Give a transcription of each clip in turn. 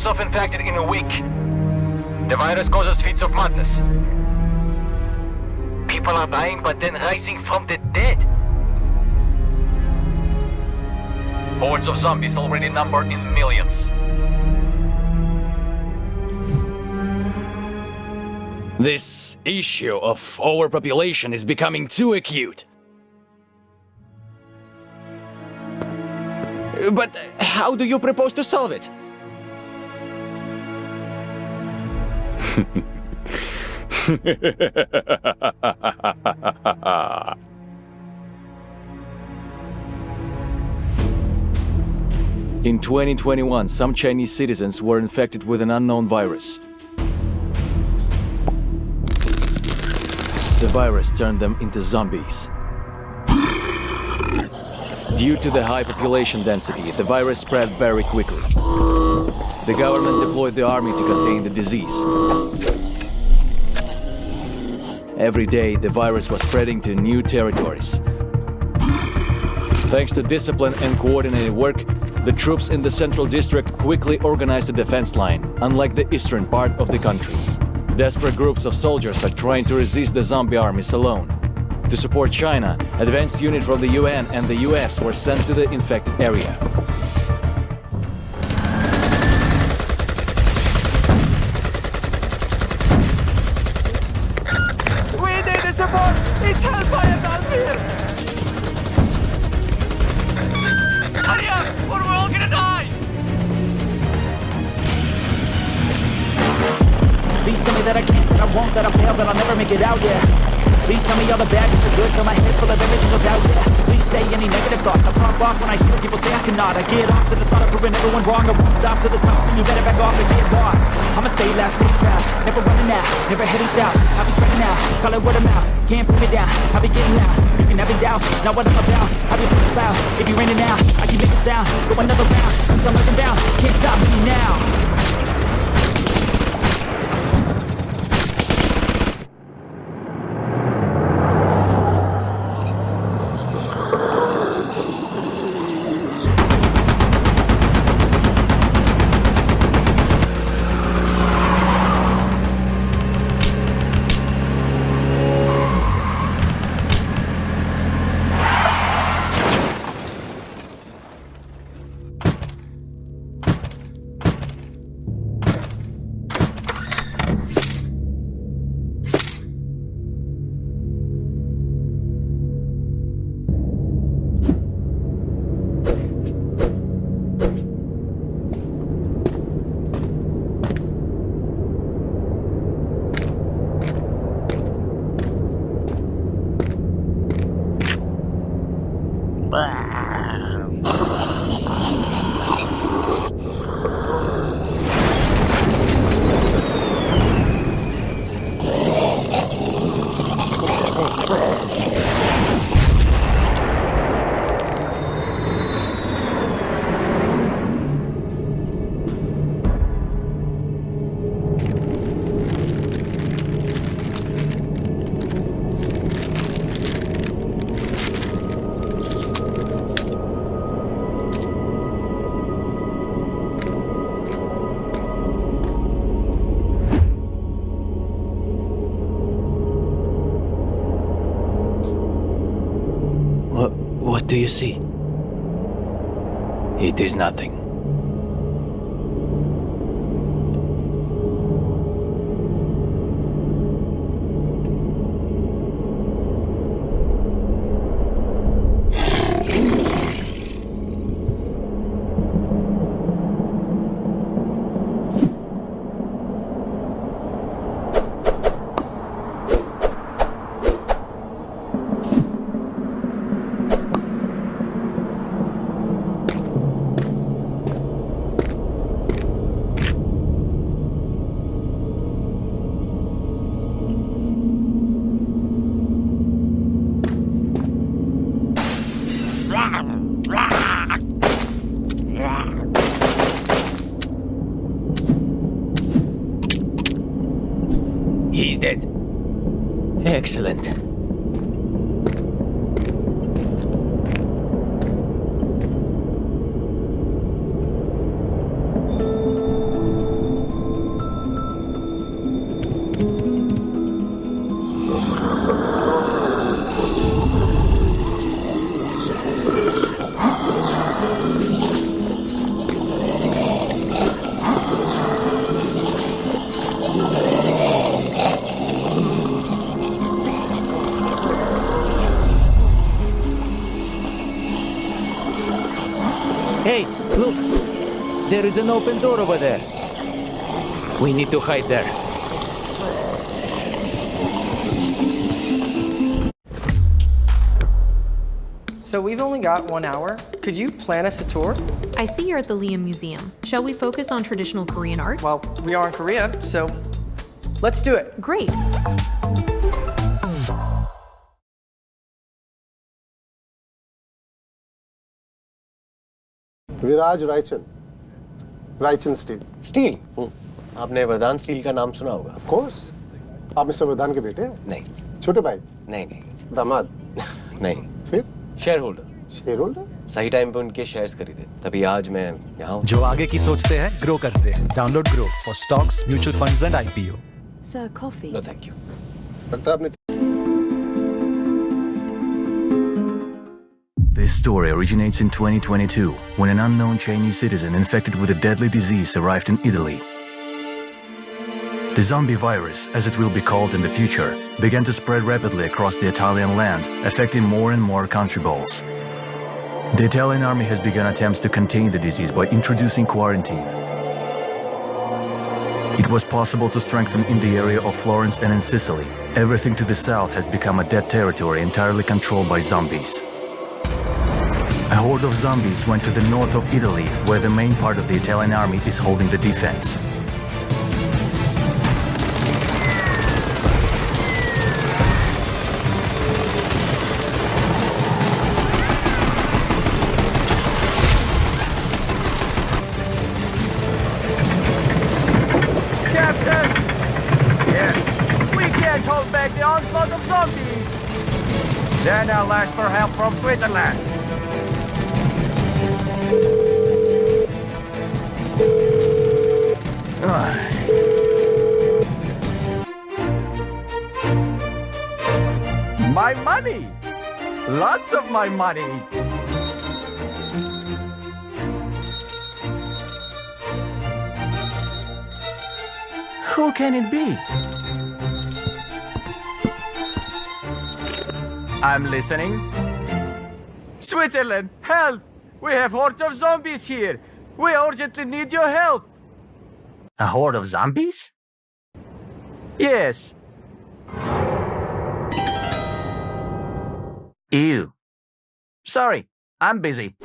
self-infected in a week. The virus causes fits of madness. People are dying but then rising from the dead. Hordes of zombies already number in millions. This issue of overpopulation is becoming too acute. But how do you propose to solve it? In 2021, some Chinese citizens were infected with an unknown virus. The virus turned them into zombies. Due to the high population density, the virus spread very quickly. The government deployed the army to contain the disease. Every day, the virus was spreading to new territories. Thanks to discipline and coordinated work, the troops in the Central District quickly organized a defense line, unlike the eastern part of the country. Desperate groups of soldiers are trying to resist the zombie armies alone. To support China, advanced units from the UN and the US were sent to the infected area. We need the support! It's hellfire down here! Hurry up, or we're all gonna die! Please tell me that I can't, that I won't, that I fail, that I'll never make it out, yeah. Please tell me all the bad and the good, fill my head full of every single doubt, yeah. Please say any negative thoughts, I pop off when I hear people say I cannot. I get off to the thought of proving everyone wrong, I won't stop to the top, so you better back off and get lost. I'ma stay loud, stay fast, never running out, never heading south. I'll be spreading out, call it word of mouth, can't put me down, I'll be getting loud. You can have it doubts, not what I'm about, I'll be feeling loud. If you're raining out, I keep making sound, go another round, cause I'm looking down, can't stop me now. What do you see? It is nothing. He's dead. Excellent. There is an open door over there. We need to hide there. So we've only got 1 hour. Could you plan us a tour? I see you're at the Liam Museum. Shall we focus on traditional Korean art? Well, we are in Korea, so let's do it. Great. Viraj Raichand Raichand steel steel आपने वरदान steel का नाम सुना होगा of course आप mister वरदान के बेटे हैं नहीं छोटे भाई नहीं नहीं दामाद नहीं फिर शेयर होल्डर शेयर होल्डर सही टाइम पे उनके शेयर्स खरीदे तभी आज मैं यहाँ हूँ जो आगे की सोचते हैं ग्रो करते हैं download Groww for stocks mutual funds and IPO Sir, coffee. No thank you लगता है आपने This story originates in 2022 when an unknown Chinese citizen infected with a deadly disease arrived in Italy. The zombie virus, as it will be called in the future, began to spread rapidly across the Italian land, affecting more and more country balls. The Italian army has begun attempts to contain the disease by introducing quarantine. It was possible to strengthen in the area of Florence and in Sicily. Everything to the south has become a dead territory entirely controlled by zombies. A horde of zombies went to the north of Italy, where the main part of the Italian army is holding the defense. Captain! Yes, we can't hold back the onslaught of zombies. Then I'll ask for help from Switzerland. My money! Lots of my money! Who can it be? I'm listening. Switzerland, help! We have hordes of zombies here. We urgently need your help. A horde of zombies? Yes. Ew. Sorry, I'm busy.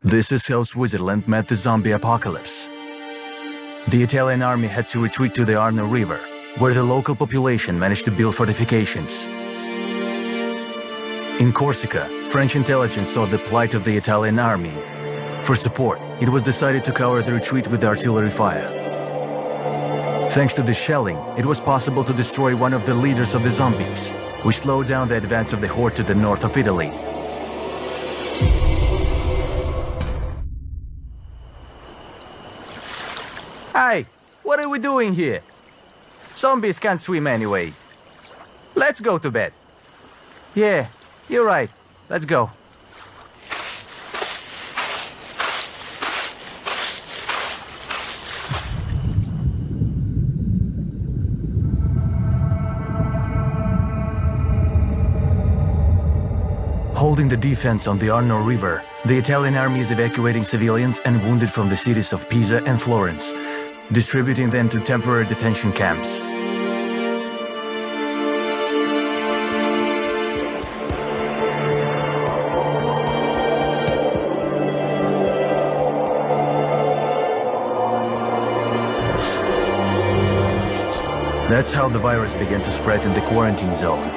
This is how Switzerland met the zombie apocalypse. The Italian army had to retreat to the Arno River, where the local population managed to build fortifications. In Corsica, French intelligence saw the plight of the Italian army. For support, it was decided to cover the retreat with artillery fire. Thanks to the shelling, it was possible to destroy one of the leaders of the zombies, which slowed down the advance of the horde to the north of Italy. Hey, what are we doing here? Zombies can't swim anyway. Let's go to bed. Yeah, you're right. Let's go. Holding the defense on the Arno River, the Italian army is evacuating civilians and wounded from the cities of Pisa and Florence, distributing them to temporary detention camps. That's how the virus began to spread in the quarantine zone.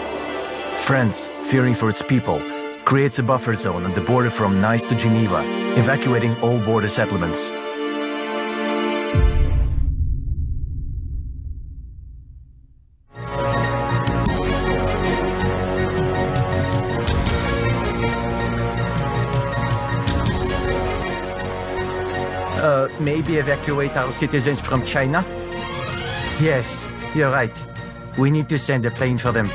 France, fearing for its people, creates a buffer zone on the border from Nice to Geneva, evacuating all border settlements. Maybe evacuate our citizens from China? Yes, you're right. We need to send a plane for them.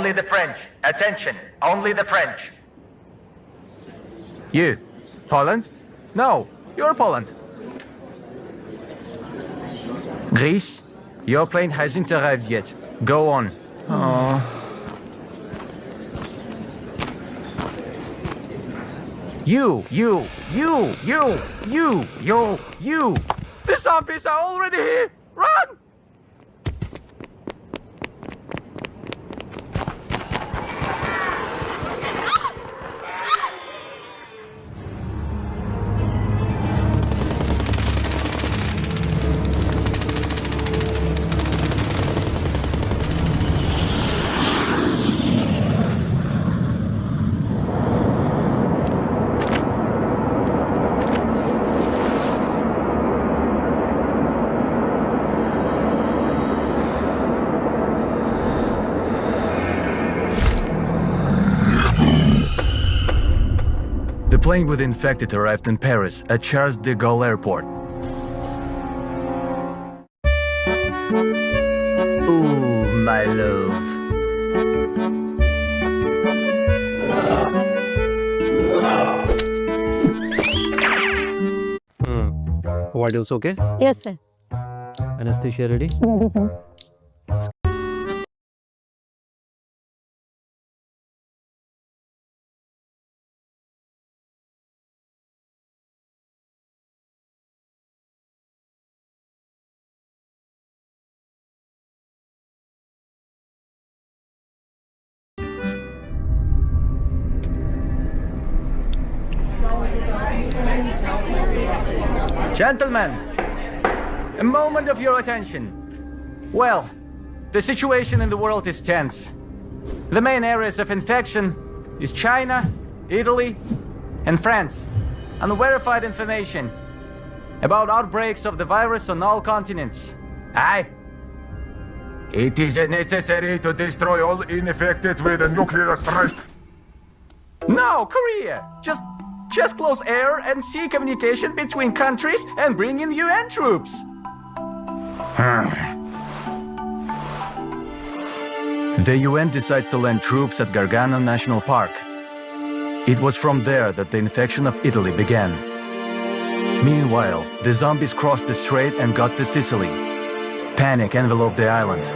Only the French. Attention. Only the French. You. Poland? No, you're Poland. Greece? Your plane hasn't arrived yet. Go on. Oh. You. The zombies are already here. Run! The plane with infected arrived in Paris at Charles de Gaulle Airport. Ooh, my love. Vitals okay? Yes, sir. Anesthesia ready? Gentlemen, a moment of your attention. Well, the situation in the world is tense. The main areas of infection is China, Italy, and France. Unverified information about outbreaks of the virus on all continents. Aye. It is necessary to destroy all infected with a nuclear strike. No, Korea! Just close air and sea communication between countries and bring in UN troops. The UN decides to land troops at Gargano National Park. It was from there that the infection of Italy began. Meanwhile, the zombies crossed the strait and got to Sicily. Panic enveloped the island.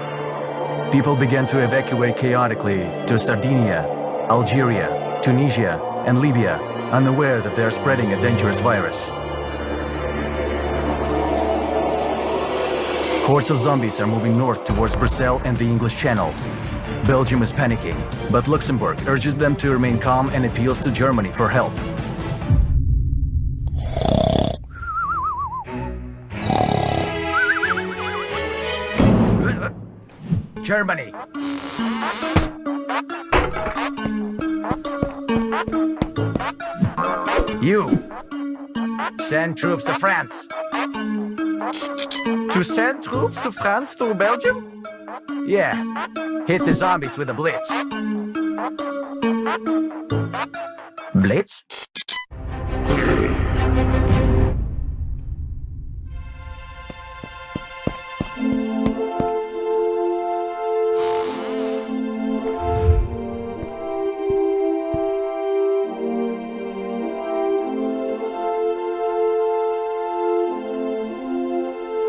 People began to evacuate chaotically to Sardinia, Algeria, Tunisia, and Libya, unaware that they are spreading a dangerous virus. Hordes of zombies are moving north towards Brussels and the English Channel. Belgium is panicking, but Luxembourg urges them to remain calm and appeals to Germany for help. Germany. You. Send troops to France. To send troops to France through Belgium? Yeah. Hit the zombies with a blitz. Blitz?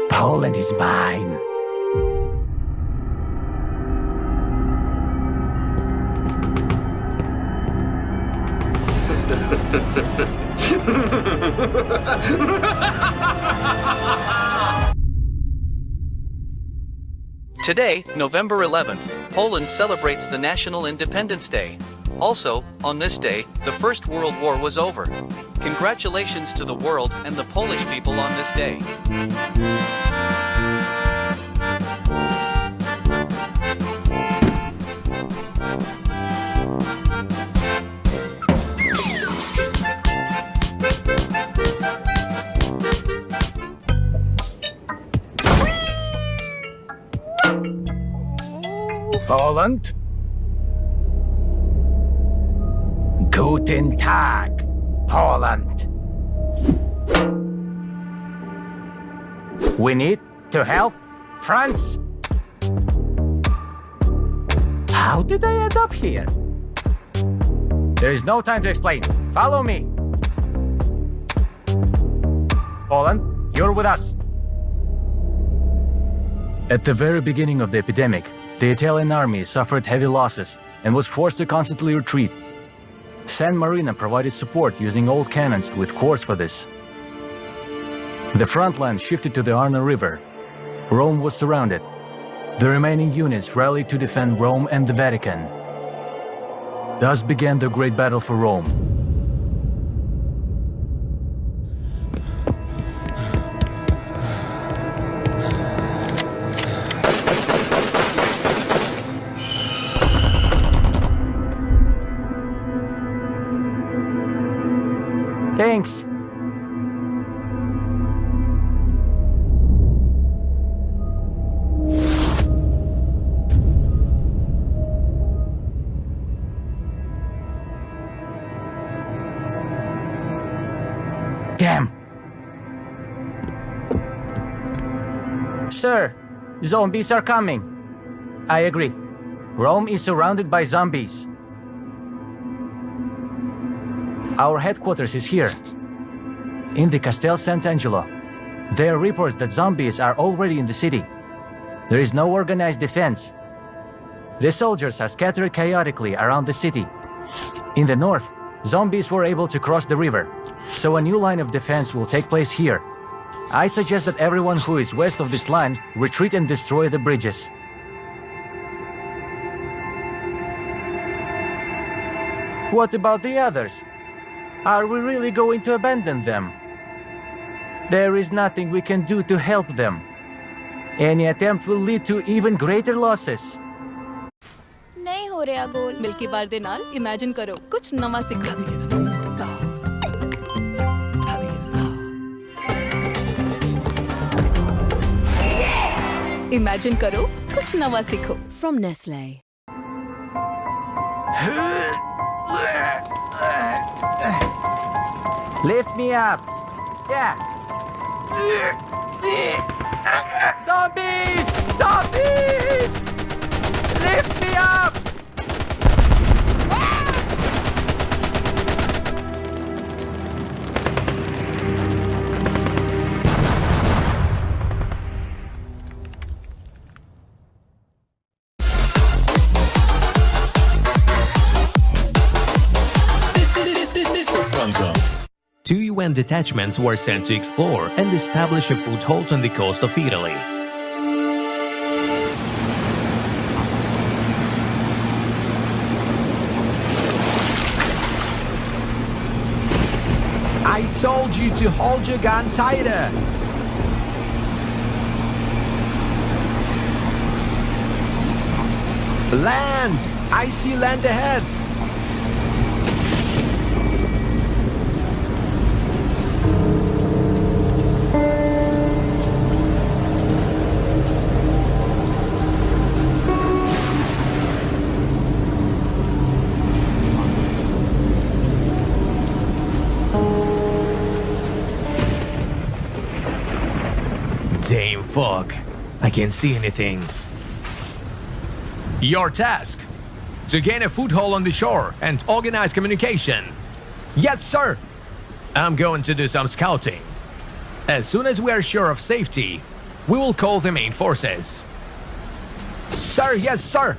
Poland is mine. Today, November 11th, Poland celebrates the National Independence Day. Also, on this day, the First World War was over. Congratulations to the world and the Polish people on this day. Poland? Guten Tag, Poland. We need to help France. How did I end up here? There is no time to explain. Follow me. Poland, you're with us. At the very beginning of the epidemic, the Italian army suffered heavy losses and was forced to constantly retreat. San Marino provided support using old cannons with cores for this. The front line shifted to the Arno River. Rome was surrounded. The remaining units rallied to defend Rome and the Vatican. Thus began the Great Battle for Rome. Thanks. Damn. Sir, zombies are coming. I agree. Rome is surrounded by zombies. Our headquarters is here, in the Castel Sant'Angelo. There are reports that zombies are already in the city. There is no organized defense. The soldiers are scattered chaotically around the city. In the north, zombies were able to cross the river, so a new line of defense will take place here. I suggest that everyone who is west of this line retreat and destroy the bridges. What about the others? Are we really going to abandon them? There is nothing we can do to help them. Any attempt will lead to even greater losses. नहीं हो रहा गोल milky बार दे नाल imagine करो कुछ नवा सीखो imagine करो कुछ नवा सीखो from Nestle Lift me up. Yeah. Zombies! Zombies! Lift me up! Two UN detachments were sent to explore and establish a foothold on the coast of Italy. I told you to hold your gun tighter. Land! I see land ahead. Damn fuck. I can't see anything. Your task: to gain a foothold on the shore and organize communication. Yes, sir. I'm going to do some scouting. As soon as we are sure of safety, we will call the main forces. Sir, yes, sir.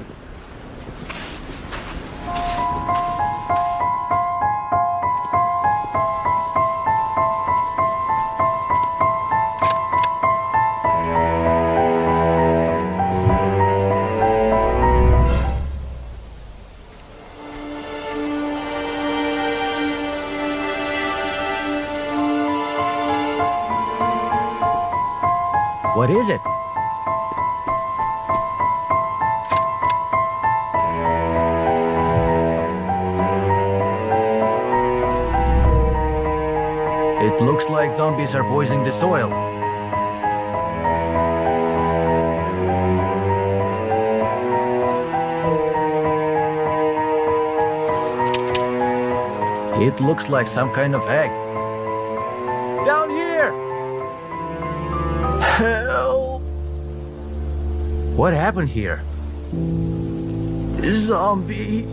What is it? It looks like zombies are poisoning the soil. It looks like some kind of egg. Down here! Help! What happened here? Zombie.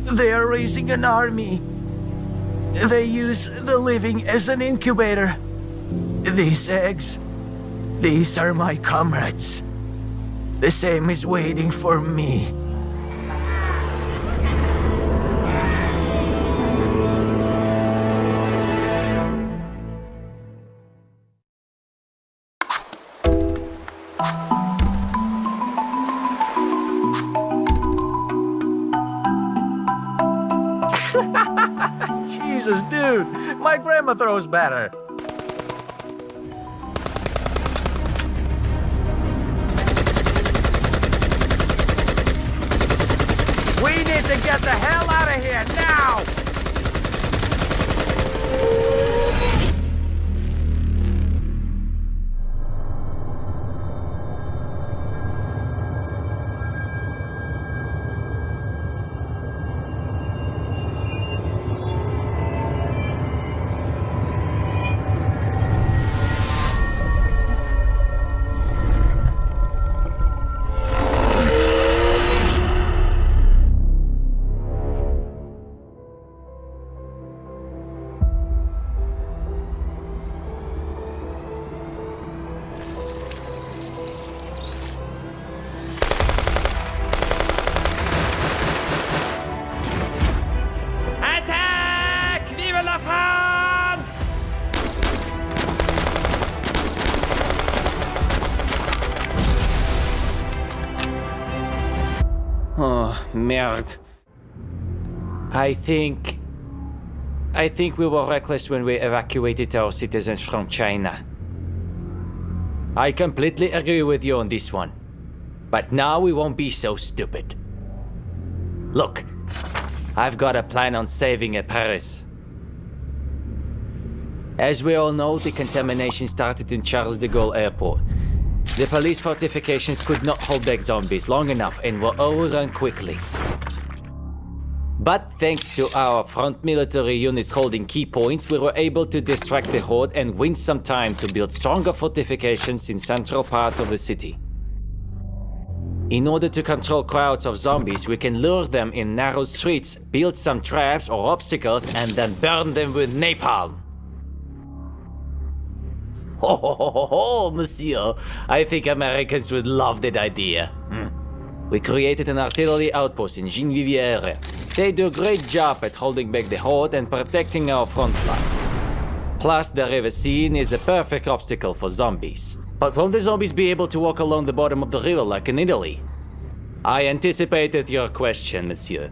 They are raising an army. They use the living as an incubator. These eggs, these are my comrades. The same is waiting for me. Jesus, dude, my grandma throws better. We need to get the hell out of here now! Oh, merde. I think we were reckless when we evacuated our citizens from China. I completely agree with you on this one. But now we won't be so stupid. Look, I've got a plan on saving Paris. As we all know, the contamination started in Charles de Gaulle Airport. The police fortifications could not hold back zombies long enough and were overrun quickly. But thanks to our front military units holding key points, we were able to distract the horde and win some time to build stronger fortifications in central part of the city. In order to control crowds of zombies, we can lure them in narrow streets, build some traps or obstacles, and then burn them with napalm. Ho ho ho ho ho, monsieur. I think Americans would love that idea. We created an artillery outpost in Gennevière. They do a great job at holding back the horde and protecting our front lines. Plus, the river Seine is a perfect obstacle for zombies. But won't the zombies be able to walk along the bottom of the river like in Italy? I anticipated your question, monsieur.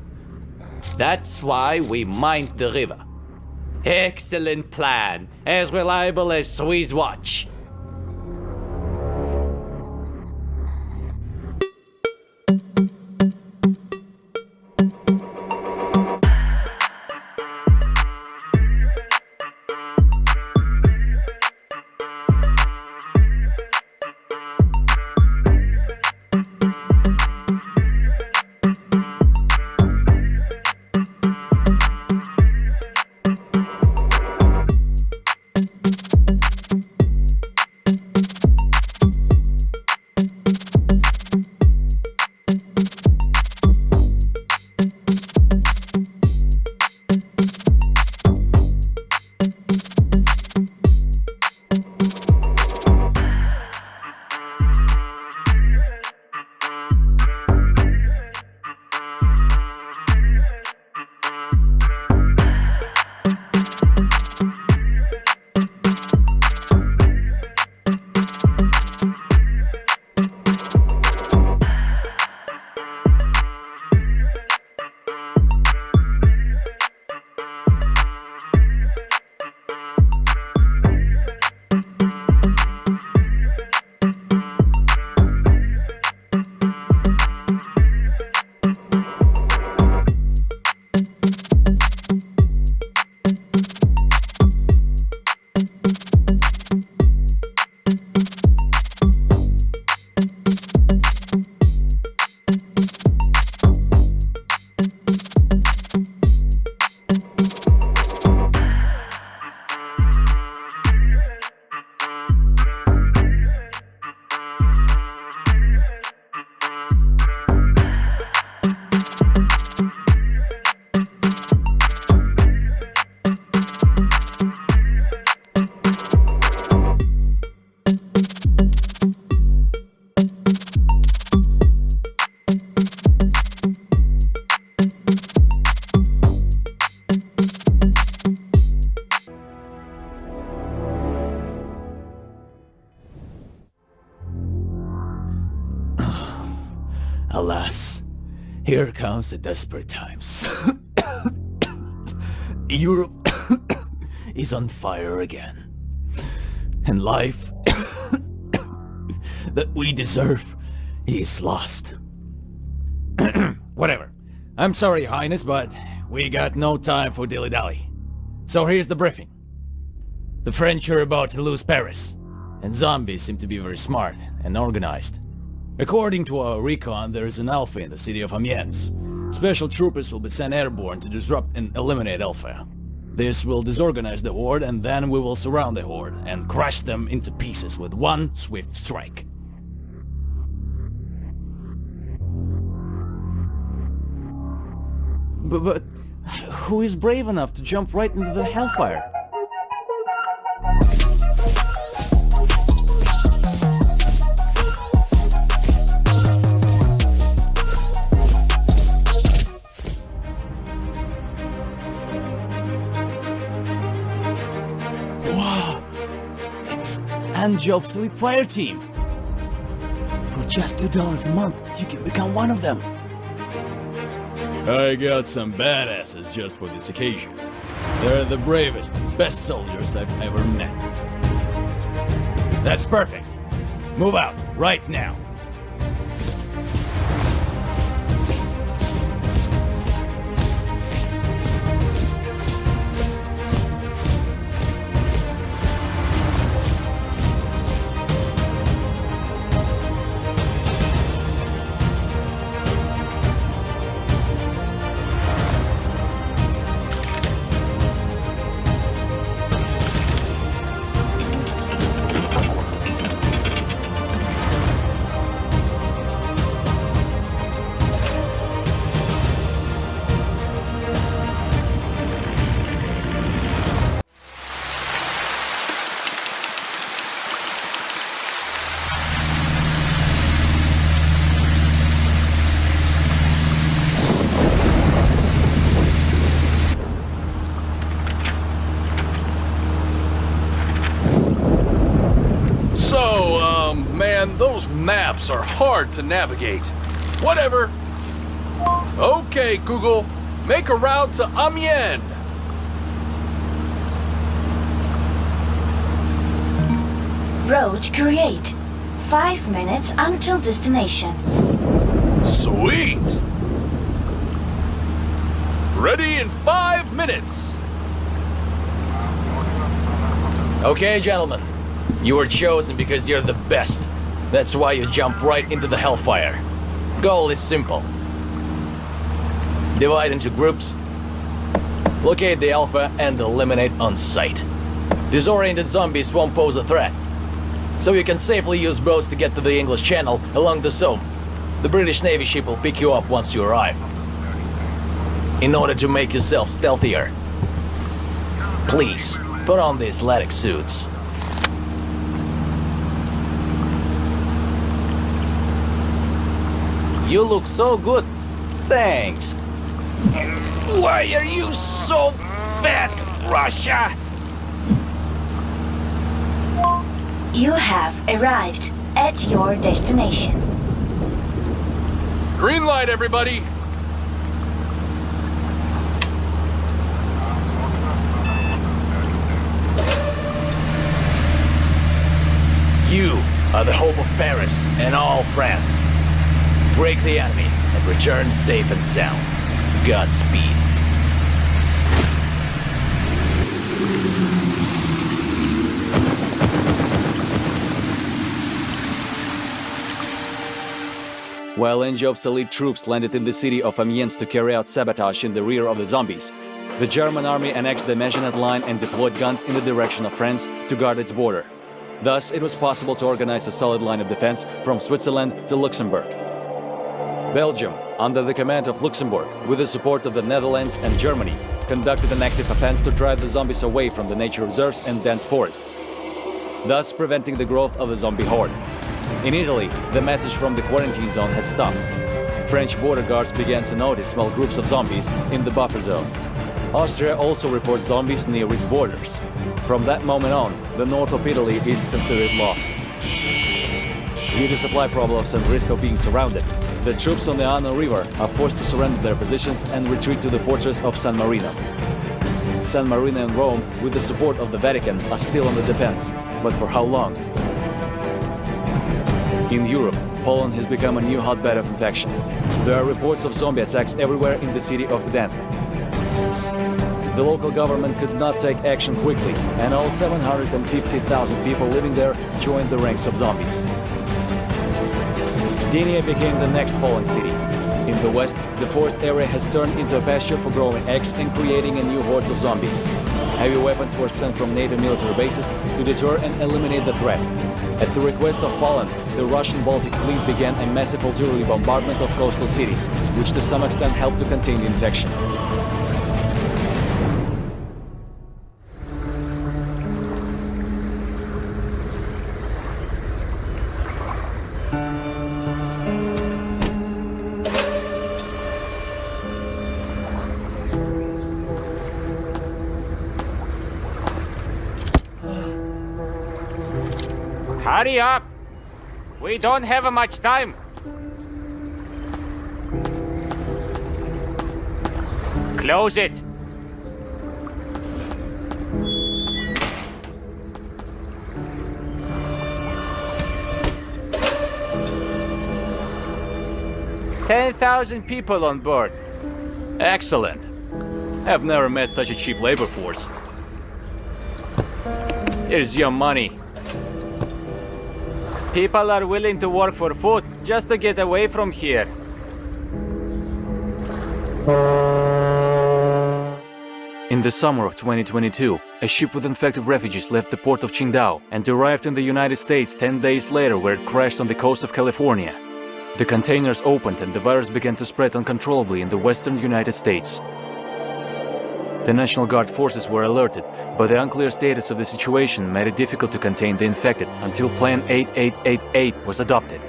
That's why we mined the river. Excellent plan, as reliable as Swiss watch. Here comes the desperate times. Europe is on fire again. And life that we deserve is lost. Whatever. I'm sorry, Your Highness, but we got no time for dilly-dally. So here's the briefing. The French are about to lose Paris, and zombies seem to be very smart and organized. According to our recon, there is an Alpha in the city of Amiens. Special troopers will be sent airborne to disrupt and eliminate Alpha. This will disorganize the Horde, and then we will surround the Horde and crush them into pieces with one swift strike. But who is brave enough to jump right into the hellfire? Wow! It's Handjob's Elite Fire Team! For just $2 a month, you can become one of them! I got some badasses just for this occasion. They're the bravest and best soldiers I've ever met. That's perfect. Move out, right now. Man, those maps are hard to navigate. Whatever. Okay, Google, make a route to Amiens. Road create. 5 minutes until destination. Sweet! Ready in 5 minutes. Okay, gentlemen. You were chosen because you're the best. That's why you jump right into the hellfire. Goal is simple. Divide into groups, locate the Alpha, and eliminate on sight. Disoriented zombies won't pose a threat, so you can safely use boats to get to the English Channel along the Somme. The British Navy ship will pick you up once you arrive. In order to make yourself stealthier, please put on these latex suits. You look so good. Thanks. Why are you so fat, Russia? You have arrived at your destination. Green light, everybody. You are the hope of Paris and all France. Break the enemy and return safe and sound. Godspeed. While Handjob's elite troops landed in the city of Amiens to carry out sabotage in the rear of the zombies, the German army annexed the Maginot Line and deployed guns in the direction of France to guard its border. Thus, it was possible to organize a solid line of defense from Switzerland to Luxembourg. Belgium, under the command of Luxembourg, with the support of the Netherlands and Germany, conducted an active offense to drive the zombies away from the nature reserves and dense forests, thus preventing the growth of the zombie horde. In Italy, the message from the quarantine zone has stopped. French border guards began to notice small groups of zombies in the buffer zone. Austria also reports zombies near its borders. From that moment on, the north of Italy is considered lost. Due to supply problems and risk of being surrounded, the troops on the Arno River are forced to surrender their positions and retreat to the fortress of San Marino. San Marino and Rome, with the support of the Vatican, are still on the defense. But for how long? In Europe, Poland has become a new hotbed of infection. There are reports of zombie attacks everywhere in the city of Gdansk. The local government could not take action quickly, and all 750,000 people living there joined the ranks of zombies. Gdynia became the next fallen city. In the west, the forest area has turned into a pasture for growing eggs and creating a new horde of zombies. Heavy weapons were sent from NATO military bases to deter and eliminate the threat. At the request of Poland, the Russian Baltic Fleet began a massive artillery bombardment of coastal cities, which to some extent helped to contain the infection. Hurry up! We don't have much time. Close it. $10,000 people on board. Excellent. I've never met such a cheap labor force. Here's your money. People are willing to work for food just to get away from here. In the summer of 2022, a ship with infected refugees left the port of Qingdao and arrived in the United States 10 days later, where it crashed on the coast of California. The containers opened and the virus began to spread uncontrollably in the western United States. The National Guard forces were alerted, but the unclear status of the situation made it difficult to contain the infected until Plan 8888 was adopted.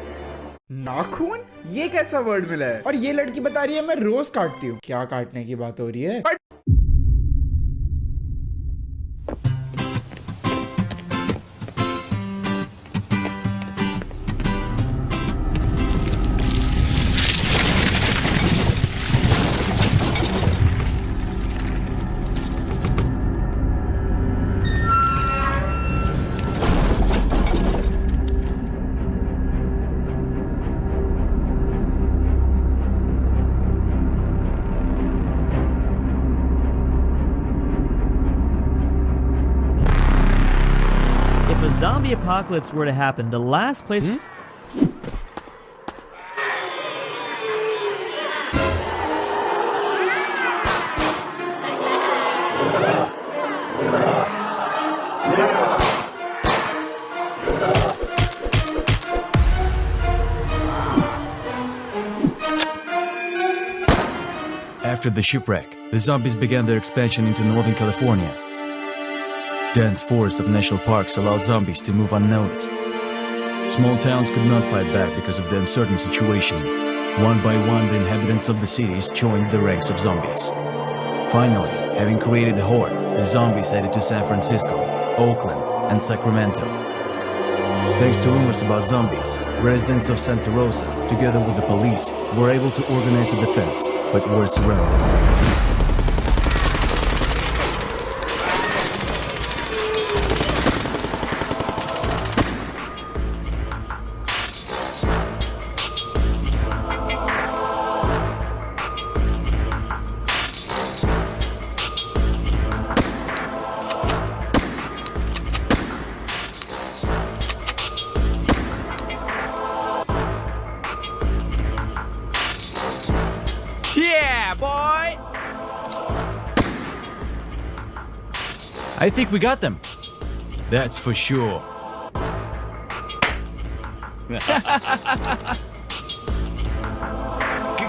नाखून? ये कैसा word मिला है? और ये लड़की बता रही है मैं रोज काटती हूँ। क्या काटने की बात हो रही है? If a zombie apocalypse were to happen, the last place... After the shipwreck, the zombies began their expansion into Northern California. Dense forests of national parks allowed zombies to move unnoticed. Small towns could not fight back because of the uncertain situation. One by one, the inhabitants of the cities joined the ranks of zombies. Finally, having created a horde, the zombies headed to San Francisco, Oakland, and Sacramento. Thanks to rumors about zombies, residents of Santa Rosa, together with the police, were able to organize a defense, but were surrounded. Yeah, boy! I think we got them. That's for sure.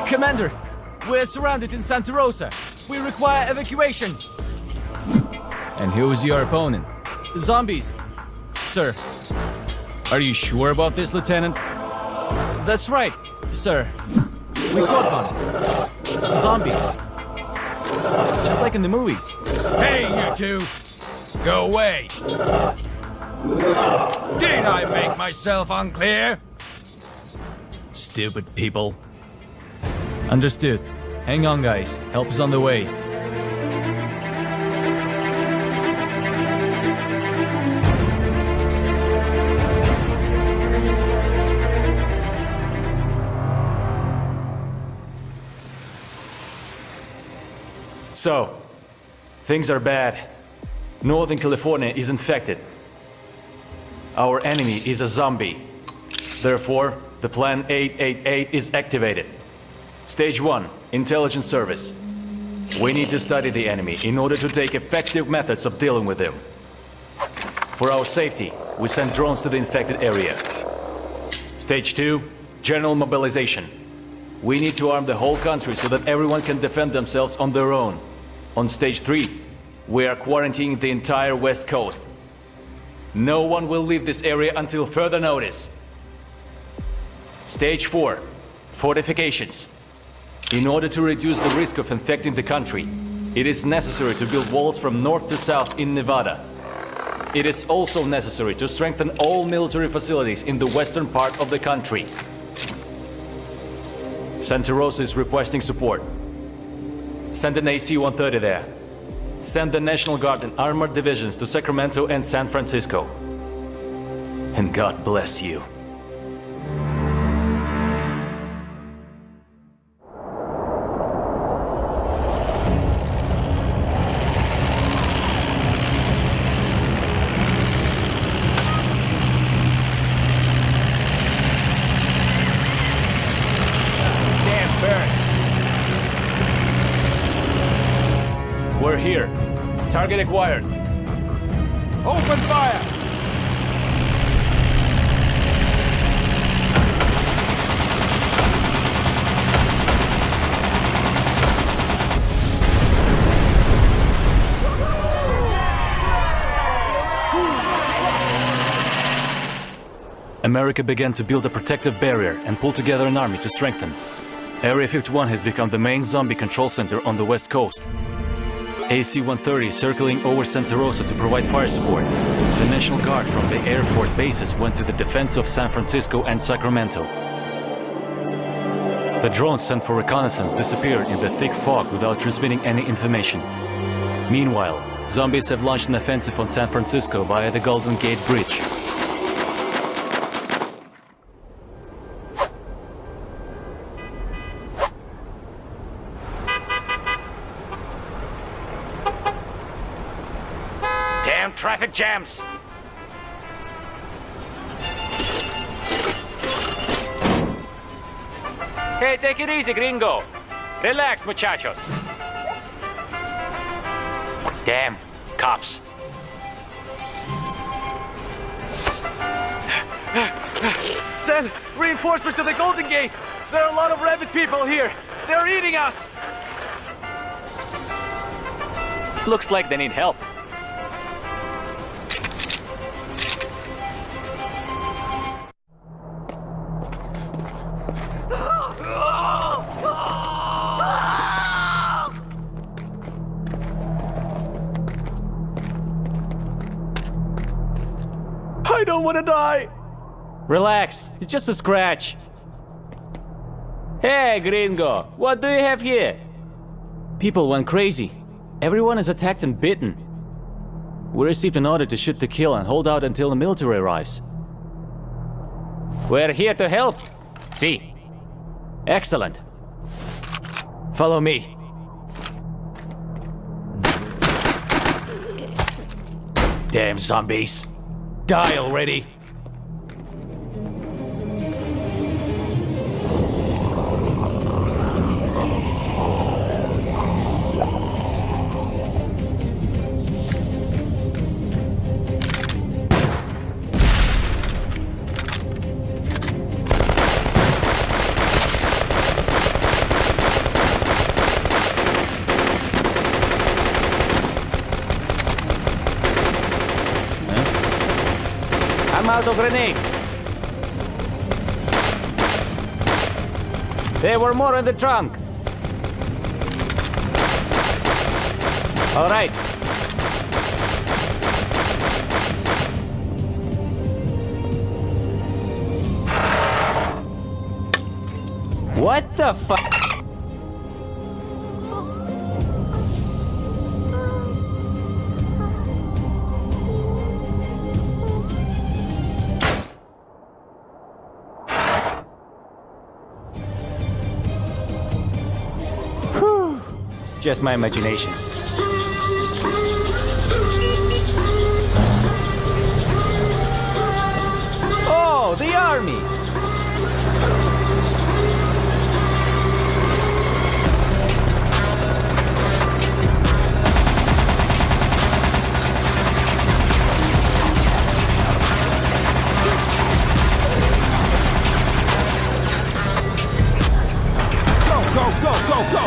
Commander, we're surrounded in Santa Rosa. We require evacuation. And who's your opponent? Zombies, sir. Are you sure about this, Lieutenant? That's right, sir. We caught one. It's a zombie. Just like in the movies. Hey, you two! Go away! Did I make myself unclear? Stupid people. Understood. Hang on, guys. Help is on the way. So, things are bad. Northern California is infected. Our enemy is a zombie. Therefore, the Plan 888 is activated. Stage 1, Intelligence Service. We need to study the enemy in order to take effective methods of dealing with him. For our safety, we send drones to the infected area. Stage 2, General Mobilization. We need to arm the whole country so that everyone can defend themselves on their own. On Stage 3, we are quarantining the entire West Coast. No one will leave this area until further notice. Stage 4, Fortifications. In order to reduce the risk of infecting the country, it is necessary to build walls from north to south in Nevada. It is also necessary to strengthen all military facilities in the western part of the country. Santa Rosa is requesting support. Send an AC-130 there. Send the National Guard and armored divisions to Sacramento and San Francisco. And God bless you. We're here. Target acquired. Open fire! America began to build a protective barrier and pull together an army to strengthen. Area 51 has become the main zombie control center on the West Coast. AC-130 is circling over Santa Rosa to provide fire support. The National Guard from the Air Force bases went to the defense of San Francisco and Sacramento. The drones sent for reconnaissance disappeared in the thick fog without transmitting any information. Meanwhile, zombies have launched an offensive on San Francisco via the Golden Gate Bridge. Traffic jams! Hey, take it easy, gringo! Relax, muchachos! Damn, cops. Send reinforcement to the Golden Gate! There are a lot of rabid people here! They're eating us! Looks like they need help. I don't want to die! Relax, it's just a scratch. Hey, gringo, what do you have here? People went crazy. Everyone is attacked and bitten. We received an order to shoot to kill and hold out until the military arrives. We're here to help. See? Excellent. Follow me. Damn zombies. Die already. I'm out of grenades. There were more in the trunk. All right. What the fuck? just my imagination. Oh, the army! Go!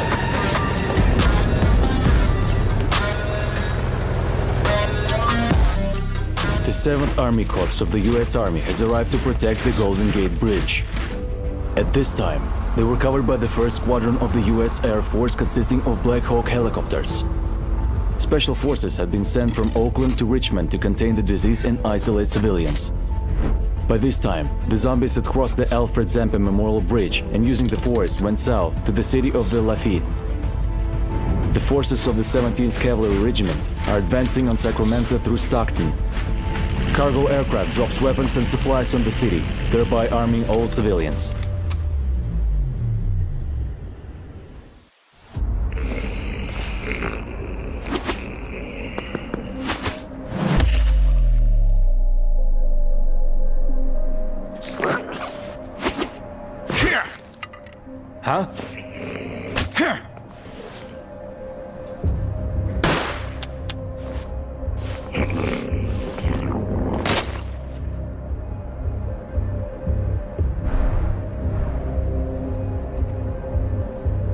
The 7th Army Corps of the US Army has arrived to protect the Golden Gate Bridge. At this time, they were covered by the 1st Squadron of the US Air Force consisting of Black Hawk helicopters. Special forces had been sent from Oakland to Richmond to contain the disease and isolate civilians. By this time, the zombies had crossed the Alfred Zampa Memorial Bridge and using the forest went south to the city of the Lafitte. The forces of the 17th Cavalry Regiment are advancing on Sacramento through Stockton. Cargo aircraft drops weapons and supplies on the city, thereby arming all civilians. Huh?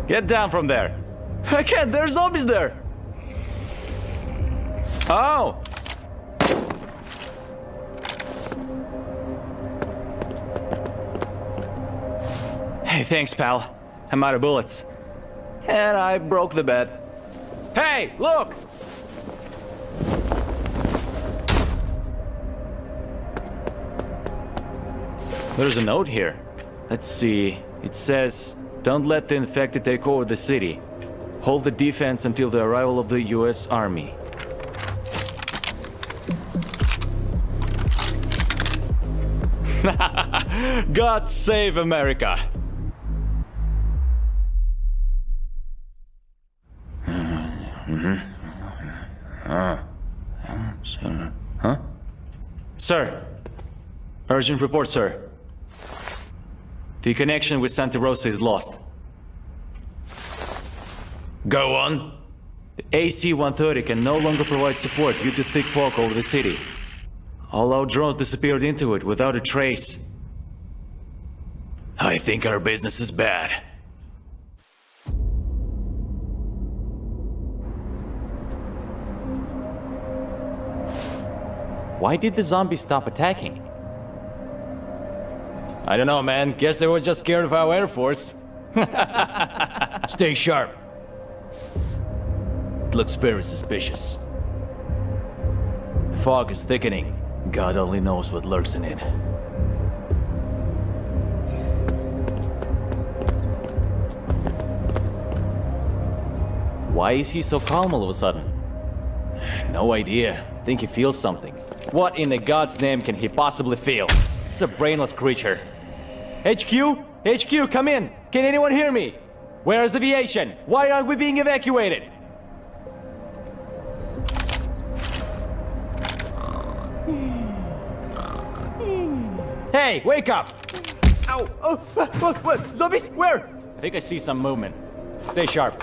Get down from there! I can't, there's zombies there! Oh! Hey, thanks, pal. I'm out of bullets. And I broke the bed. Hey, look! There's a note here. Let's see. It says, "Don't let the infected take over the city. Hold the defense until the arrival of the US Army." God save America! Huh? Sir! Urgent report, sir. The connection with Santa Rosa is lost. Go on. The AC-130 can no longer provide support due to thick fog over the city. All our drones disappeared into it without a trace. I think our business is bad. Why did the zombies stop attacking? I don't know, man. Guess they were just scared of our Air Force. Stay sharp. It looks very suspicious. The fog is thickening. God only knows what lurks in it. Why is he so calm all of a sudden? No idea. I think he feels something. What in the God's name can he possibly feel? He's a brainless creature. HQ? HQ, come in! Can anyone hear me? Where is the aviation? Why aren't we being evacuated? Hey, wake up! Ow! Oh, what? Zombies? Where? I think I see some movement. Stay sharp.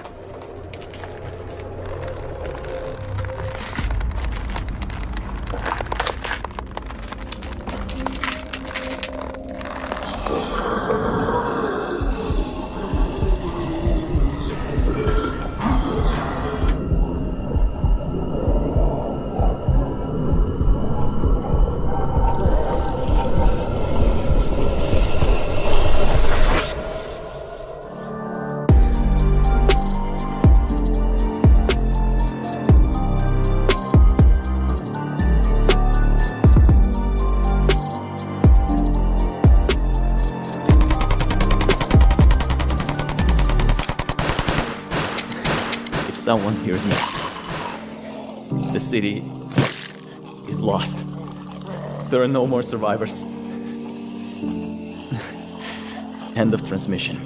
Someone hears me. The city is lost. There are no more survivors. End of transmission.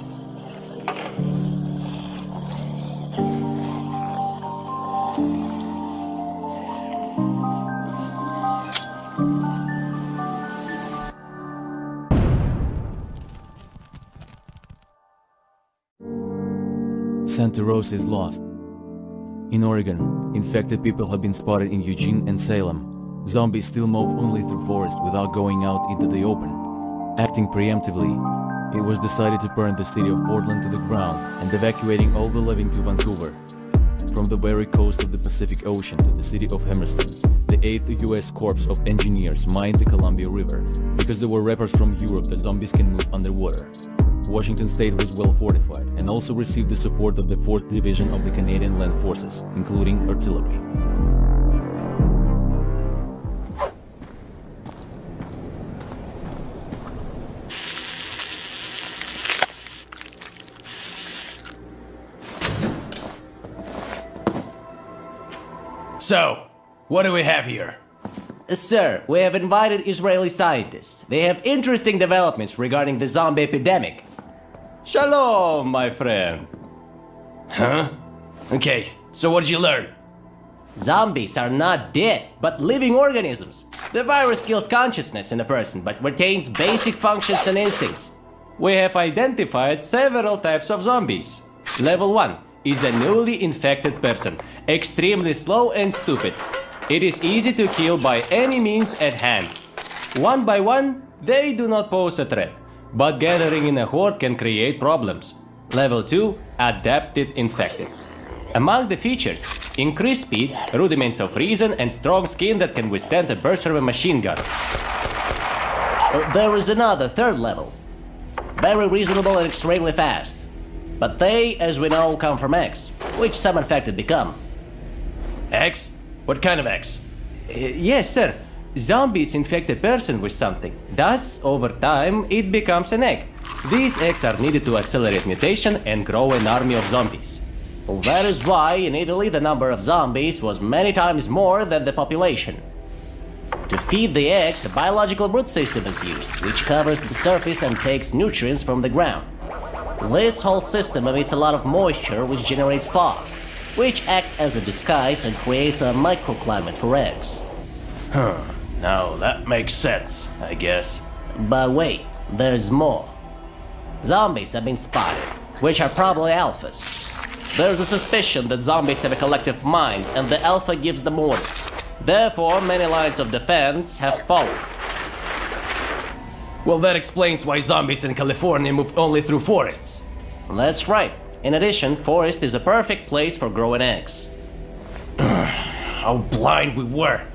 Santa Rosa is lost. In Oregon, infected people have been spotted in Eugene and Salem. Zombies still move only through forest without going out into the open. Acting preemptively, it was decided to burn the city of Portland to the ground and evacuating all the living to Vancouver. From the very coast of the Pacific Ocean to the city of Hermiston, the 8th U.S. Corps of Engineers mined the Columbia River because there were reports from Europe that zombies can move underwater. Washington State was well fortified and also received the support of the 4th Division of the Canadian Land Forces, including artillery. So, what do we have here? Sir, we have invited Israeli scientists. They have interesting developments regarding the zombie epidemic. Shalom, my friend. Huh? Okay, so what did you learn? Zombies are not dead, but living organisms. The virus kills consciousness in a person, but retains basic functions and instincts. We have identified several types of zombies. Level 1 is a newly infected person, extremely slow and stupid. It is easy to kill by any means at hand. One by one, they do not pose a threat, but gathering in a horde can create problems. Level 2, adapted infected. Among the features, increased speed, rudiments of reason, and strong skin that can withstand the burst of a machine gun. There is another, third level. Very reasonable and extremely fast. But they, as we know, come from X, which some infected become. X? What kind of X? Yes, sir. Zombies infect a person with something. Thus, over time, it becomes an egg. These eggs are needed to accelerate mutation and grow an army of zombies. That is why, in Italy, the number of zombies was many times more than the population. To feed the eggs, a biological root system is used, which covers the surface and takes nutrients from the ground. This whole system emits a lot of moisture, which generates fog, which act as a disguise and creates a microclimate for eggs. Huh. Now that makes sense, I guess. But wait, there's more. Zombies have been spotted, which are probably alphas. There's a suspicion that zombies have a collective mind, and the alpha gives them orders. Therefore, many lines of defense have fallen. Well, that explains why zombies in California move only through forests. That's right. In addition, forest is a perfect place for growing eggs. How blind we were.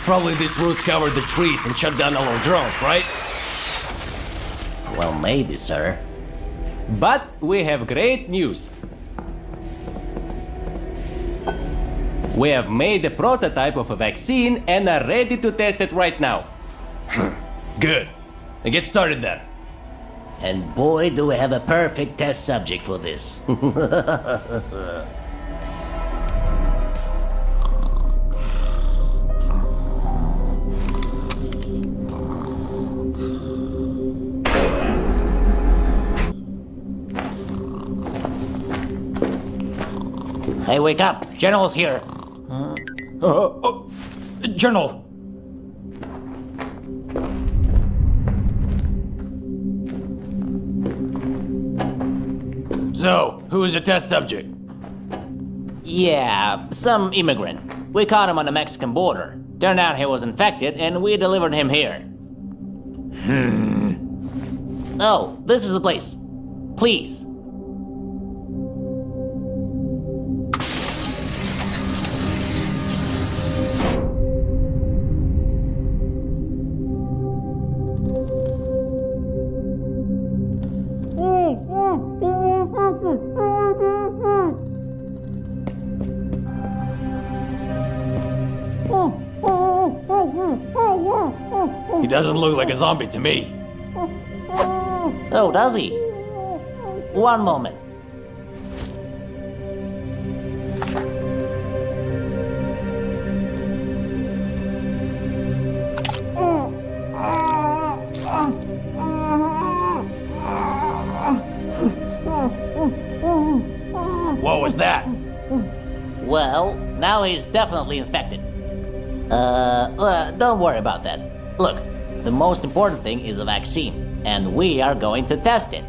Probably these roots covered the trees and shut down all our drones, right? Well, maybe, sir. But we have great news. We have made a prototype of a vaccine and are ready to test it right now. Good. Then get started then. And boy, do we have a perfect test subject for this. Hey, wake up! General's here! General! So, who is your test subject? Yeah, some immigrant. We caught him on the Mexican border. Turned out he was infected, and we delivered him here. Oh, this is the place. Please. He doesn't look like a zombie to me. Oh, does he? One moment. What was that? Well, now he's definitely infected. Don't worry about that. Look, the most important thing is a vaccine, and we are going to test it.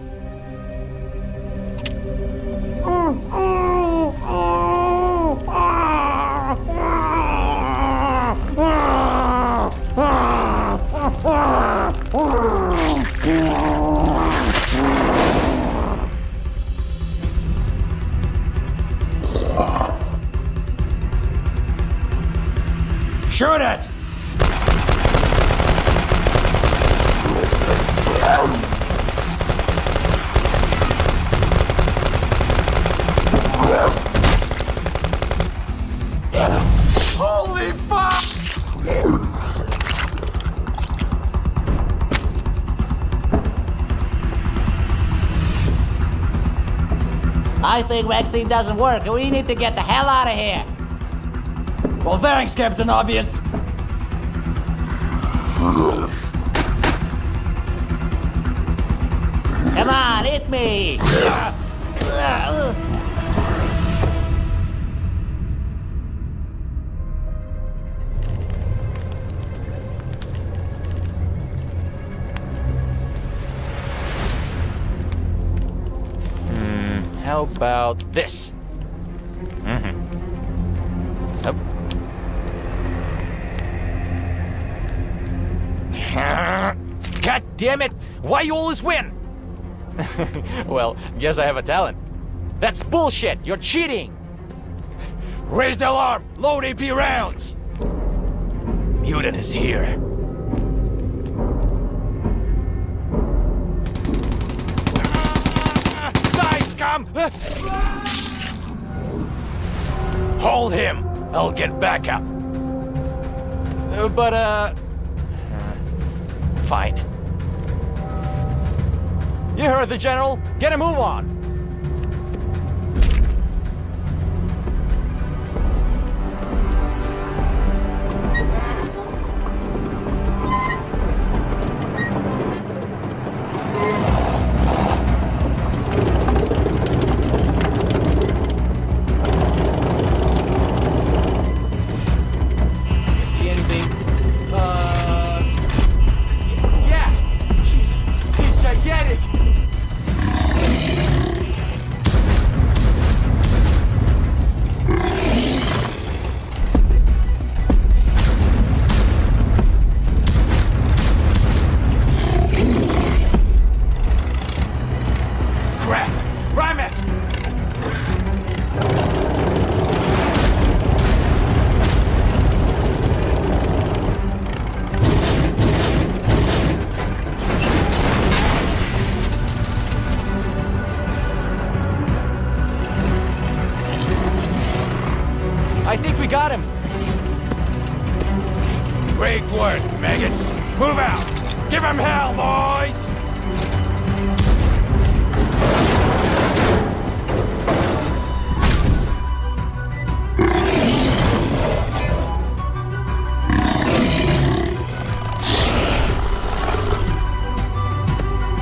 Shoot it! Holy fuck! I think vaccine doesn't work. We need to get the hell out of here. Well, thanks, Captain Obvious. Come on, hit me. How about this? Up. God damn it! Why you always win? Well, guess I have a talent. That's bullshit! You're cheating! Raise the alarm! Load AP rounds! Yuden is here. Die, scum! Hold him! I'll get back up. Fine. You heard the general. Get a move on. You see anything? Yeah. Jesus, he's gigantic. Crap! Ram it! I think we got him. Great work, maggots. Move out. Give him hell, boys.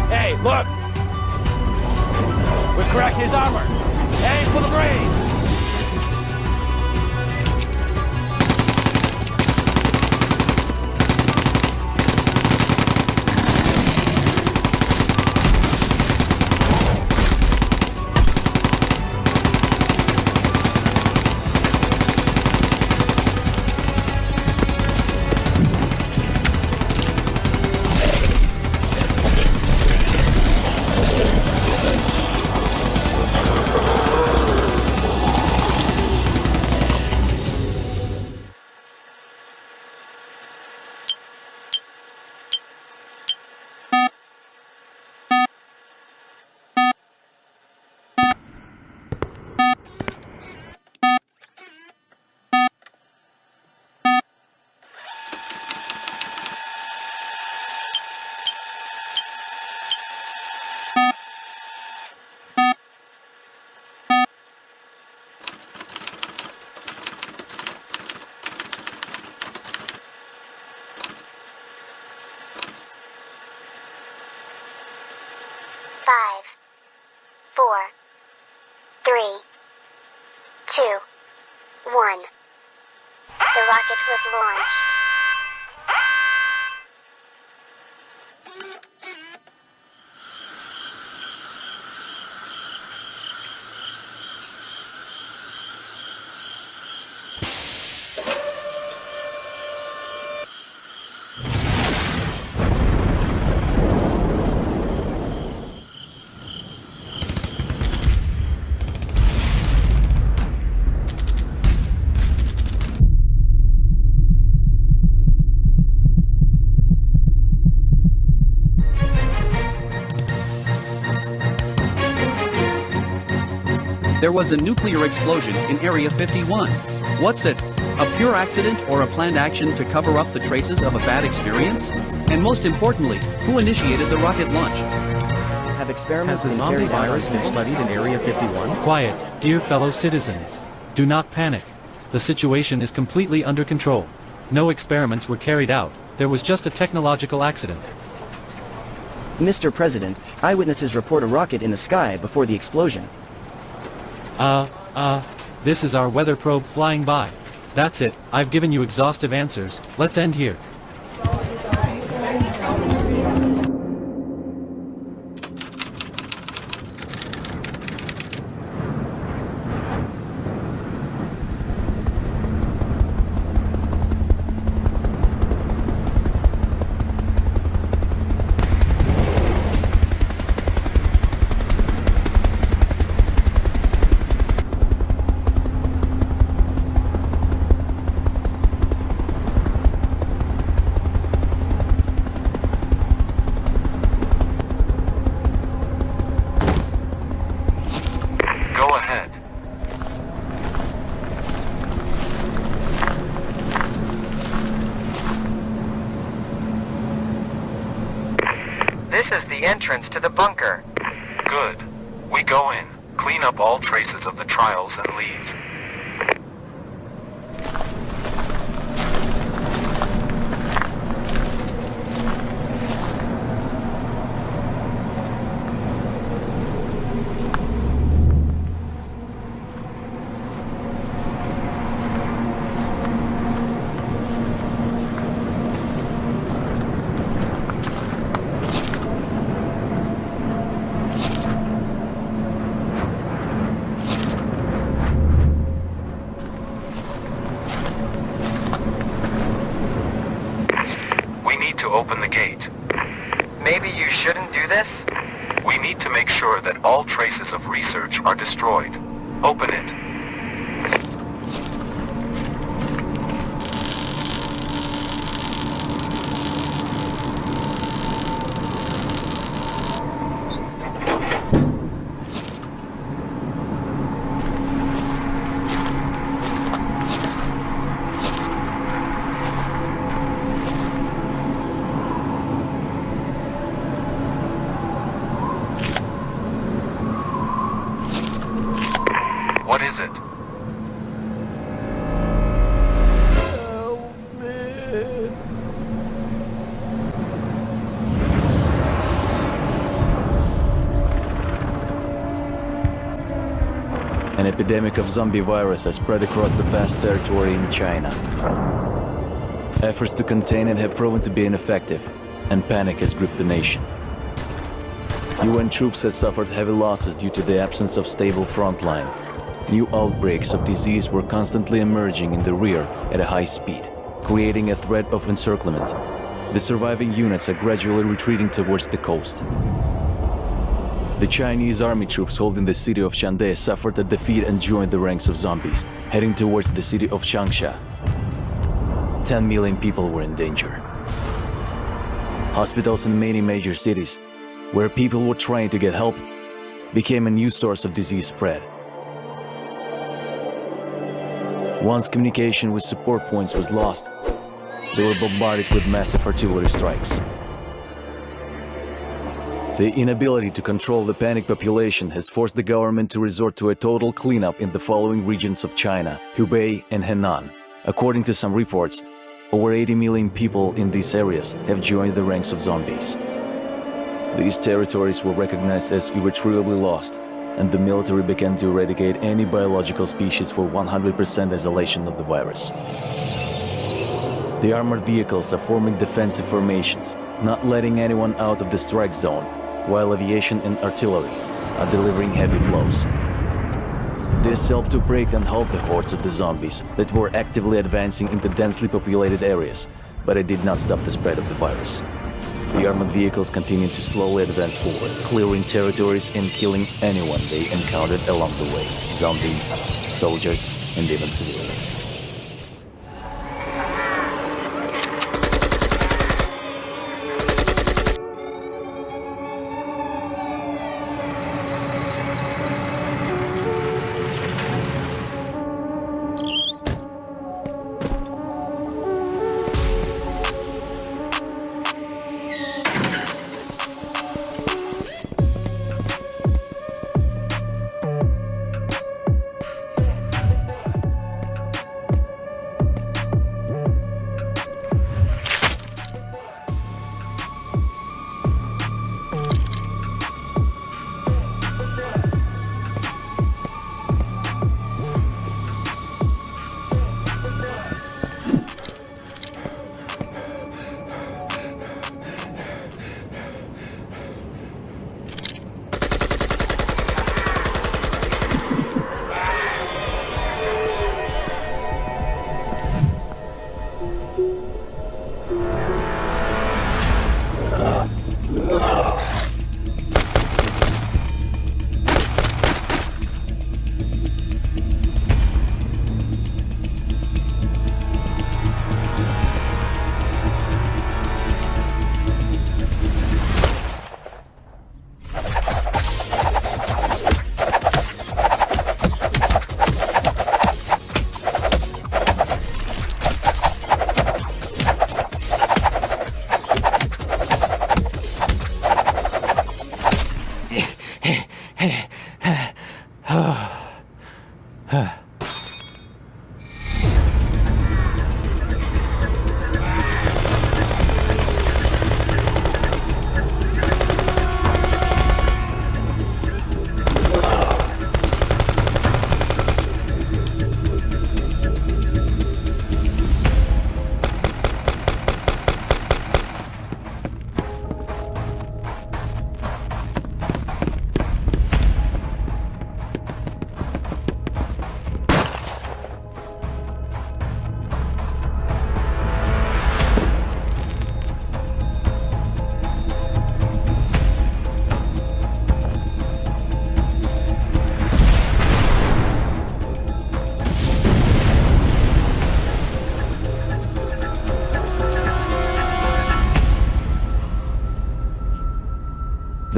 Hey, look! We cracked his armor. Aim for the brain! Five, 4, 3, 2, 1. The rocket was launched. There was a nuclear explosion in Area 51. What's it? A pure accident or a planned action to cover up the traces of a bad experience? And most importantly, who initiated the rocket launch? Have experiments Has the zombie virus been studied in Area 51? Quiet, dear fellow citizens. Do not panic. The situation is completely under control. No experiments were carried out. There was just a technological accident. Mr. President, eyewitnesses report a rocket in the sky before the explosion. This is our weather probe flying by. That's it, I've given you exhaustive answers. Let's end here. This is the entrance to the bunker. Good. We go in, clean up all traces of the trials, and leave. To open the gate. Maybe you shouldn't do this? We need to make sure that all traces of research are destroyed. Open it. What is it? An epidemic of zombie virus has spread across the vast territory in China. Efforts to contain it have proven to be ineffective, and panic has gripped the nation. UN troops have suffered heavy losses due to the absence of stable front line. New outbreaks of disease were constantly emerging in the rear at a high speed, creating a threat of encirclement. The surviving units are gradually retreating towards the coast. The Chinese army troops holding the city of Changde suffered a defeat and joined the ranks of zombies, heading towards the city of Changsha. 10 million people were in danger. Hospitals in many major cities, where people were trying to get help, became a new source of disease spread. Once communication with support points was lost, they were bombarded with massive artillery strikes. The inability to control the panicked population has forced the government to resort to a total cleanup in the following regions of China: Hubei and Henan. According to some reports, over 80 million people in these areas have joined the ranks of zombies. These territories were recognized as irretrievably lost, and the military began to eradicate any biological species for 100% isolation of the virus. The armored vehicles are forming defensive formations, not letting anyone out of the strike zone, while aviation and artillery are delivering heavy blows. This helped to break and halt the hordes of the zombies that were actively advancing into densely populated areas, but it did not stop the spread of the virus. The armored vehicles continued to slowly advance forward, clearing territories and killing anyone they encountered along the way: zombies, soldiers, and even civilians.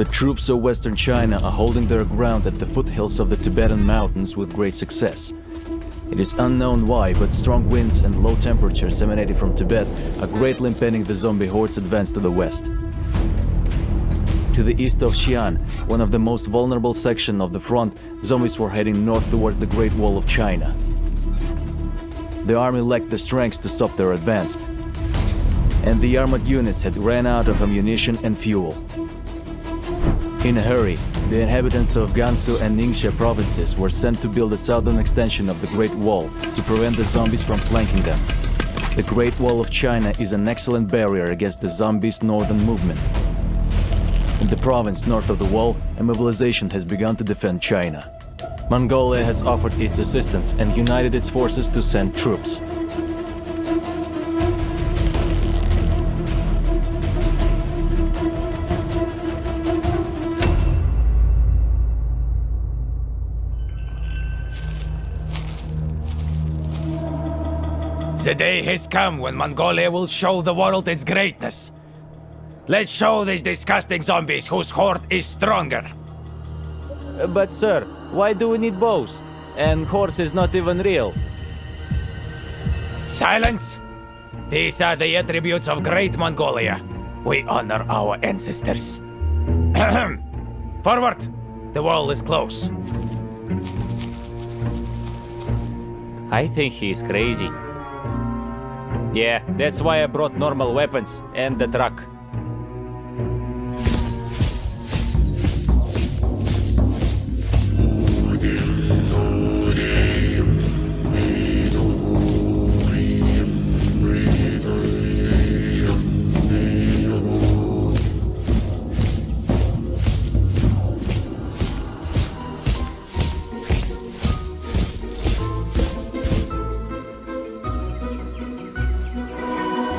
The troops of Western China are holding their ground at the foothills of the Tibetan mountains with great success. It is unknown why, but strong winds and low temperatures emanating from Tibet are greatly impeding the zombie horde's advance to the west. To the east of Xi'an, one of the most vulnerable sections of the front, zombies were heading north towards the Great Wall of China. The army lacked the strength to stop their advance, and the armored units had ran out of ammunition and fuel. In a hurry, the inhabitants of Gansu and Ningxia provinces were sent to build a southern extension of the Great Wall to prevent the zombies from flanking them. The Great Wall of China is an excellent barrier against the zombies' northern movement. In the province north of the wall, a mobilization has begun to defend China. Mongolia has offered its assistance and united its forces to send troops. The day has come when Mongolia will show the world its greatness. Let's show these disgusting zombies whose horde is stronger. But sir, why do we need bows? And horse is not even real. Silence! These are the attributes of great Mongolia. We honor our ancestors. Forward! The wall is close. I think he's crazy. Yeah, that's why I brought normal weapons and the truck.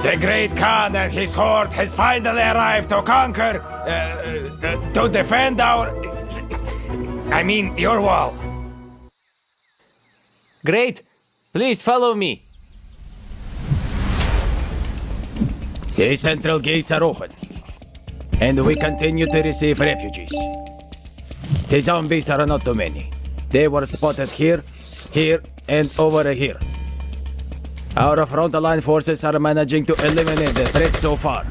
The great Khan and his horde has finally arrived to conquer, to defend your wall. Great! Please follow me. The central gates are open, and we continue to receive refugees. The zombies are not too many. They were spotted here, here, and over here. Our front-line forces are managing to eliminate the threat so far.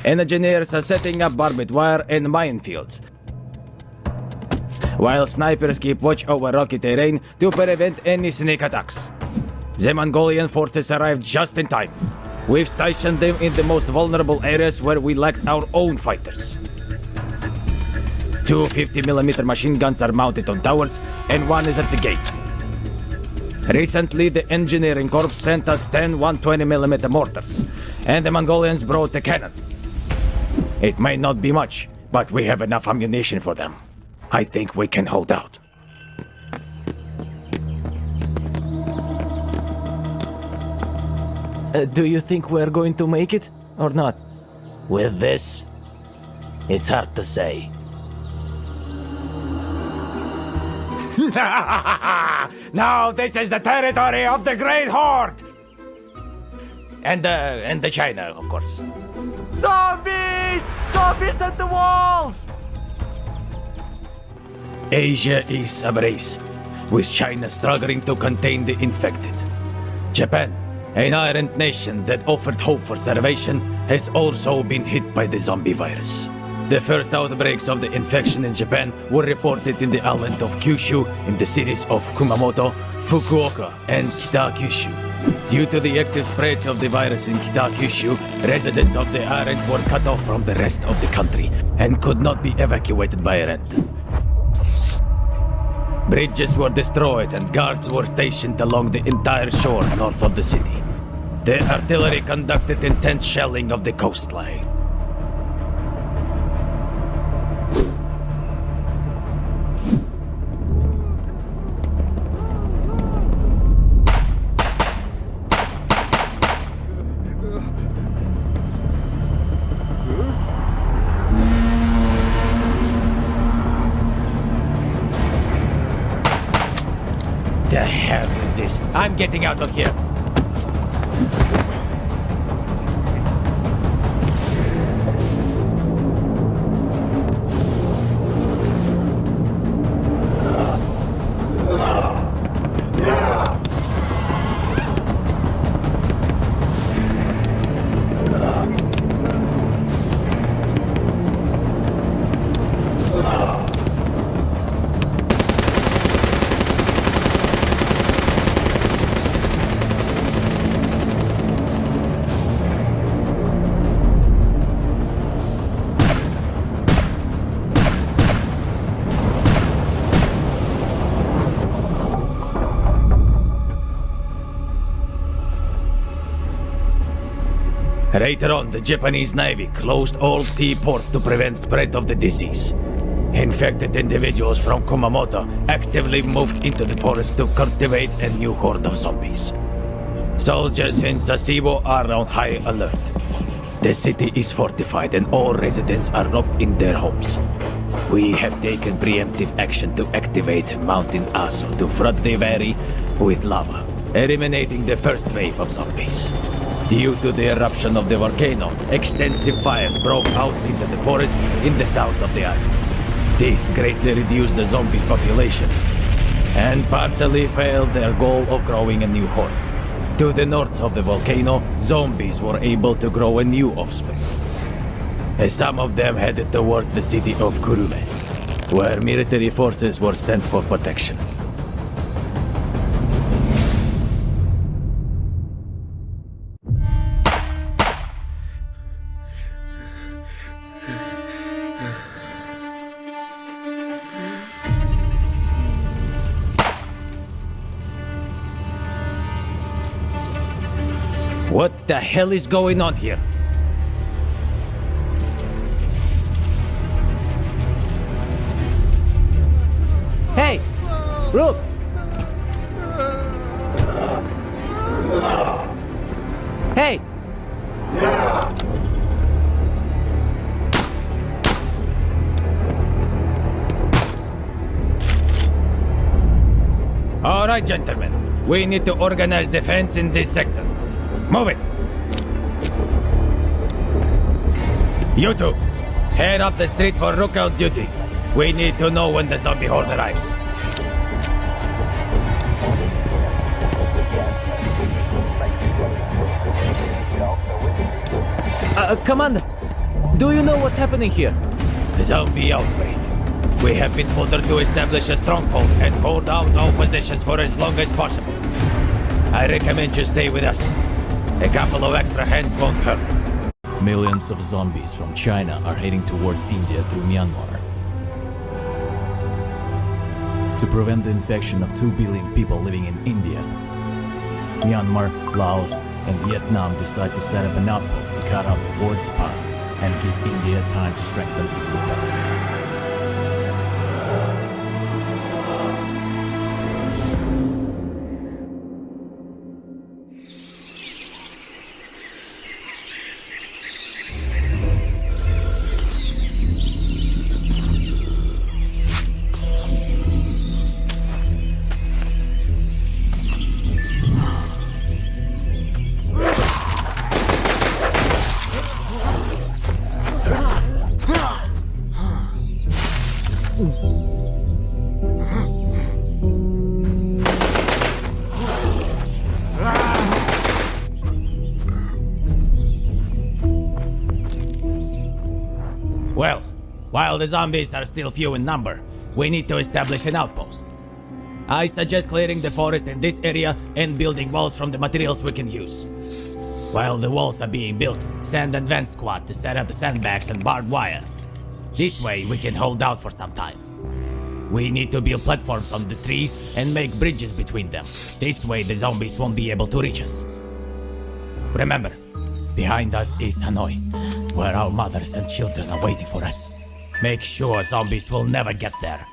Engineers are setting up barbed wire and minefields, while snipers keep watch over rocky terrain to prevent any sneak attacks. The Mongolian forces arrived just in time. We've stationed them in the most vulnerable areas where we lacked our own fighters. 2 50mm machine guns are mounted on towers, and one is at the gate. Recently, the engineering corps sent us 10 120mm mortars, and the Mongolians brought a cannon. It might not be much, but we have enough ammunition for them. I think we can hold out. Do you think we're going to make it, or not? With this, it's hard to say. Now this is the territory of the Great Horde! And the China, of course. Zombies! Zombies at the walls! Asia is ablaze, with China struggling to contain the infected. Japan, an iron nation that offered hope for salvation, has also been hit by the zombie virus. The first outbreaks of the infection in Japan were reported in the island of Kyushu in the cities of Kumamoto, Fukuoka, and Kita-Kyushu. Due to the active spread of the virus in Kita-Kyushu, residents of the island were cut off from the rest of the country and could not be evacuated by land. Bridges were destroyed and guards were stationed along the entire shore north of the city. The artillery conducted intense shelling of the coastline. The hell with this. I'm getting out of here. Later on, the Japanese Navy closed all seaports to prevent spread of the disease. Infected individuals from Kumamoto actively moved into the forest to cultivate a new horde of zombies. Soldiers in Sasebo are on high alert. The city is fortified and all residents are locked in their homes. We have taken preemptive action to activate Mountain Aso to flood the valley with lava, eliminating the first wave of zombies. Due to the eruption of the volcano, extensive fires broke out into the forest in the south of the island. This greatly reduced the zombie population and partially failed their goal of growing a new horde. To the north of the volcano, zombies were able to grow a new offspring. Some of them headed towards the city of Kurume, where military forces were sent for protection. What the hell is going on here? Hey! Look! Hey! All right, gentlemen. We need to organize defense in this sector. Move it! You two, head up the street for lookout duty. We need to know when the zombie horde arrives. Commander, do you know what's happening here? Zombie outbreak. We have been ordered to establish a stronghold and hold down all positions for as long as possible. I recommend you stay with us. A couple of extra hands won't hurt. Millions of zombies from China are heading towards India through Myanmar. To prevent the infection of 2 billion people living in India, Myanmar, Laos, and Vietnam decide to set up an outpost to cut out the horde's path and give India time to strengthen its defense. Well, while the zombies are still few in number, we need to establish an outpost. I suggest clearing the forest in this area and building walls from the materials we can use. While the walls are being built, send an advance squad to set up the sandbags and barbed wire. This way we can hold out for some time. We need to build platforms on the trees and make bridges between them. This way the zombies won't be able to reach us. Remember, behind us is Hanoi, where our mothers and children are waiting for us. Make sure zombies will never get there.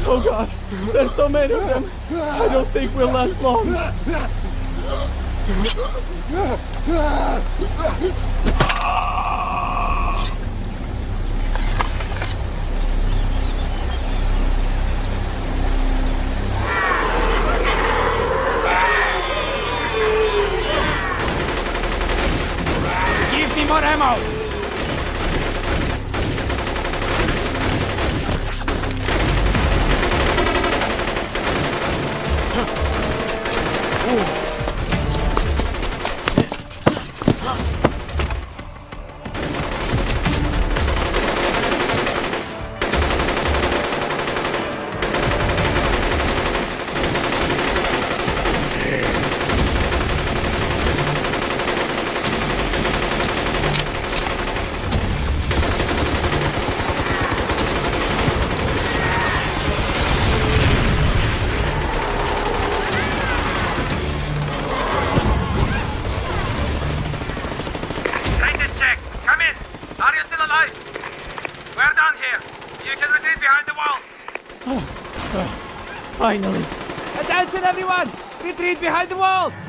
Oh god, there's so many of them. I don't think we'll last long. Give me more ammo! Finally! Attention everyone! Retreat behind the walls!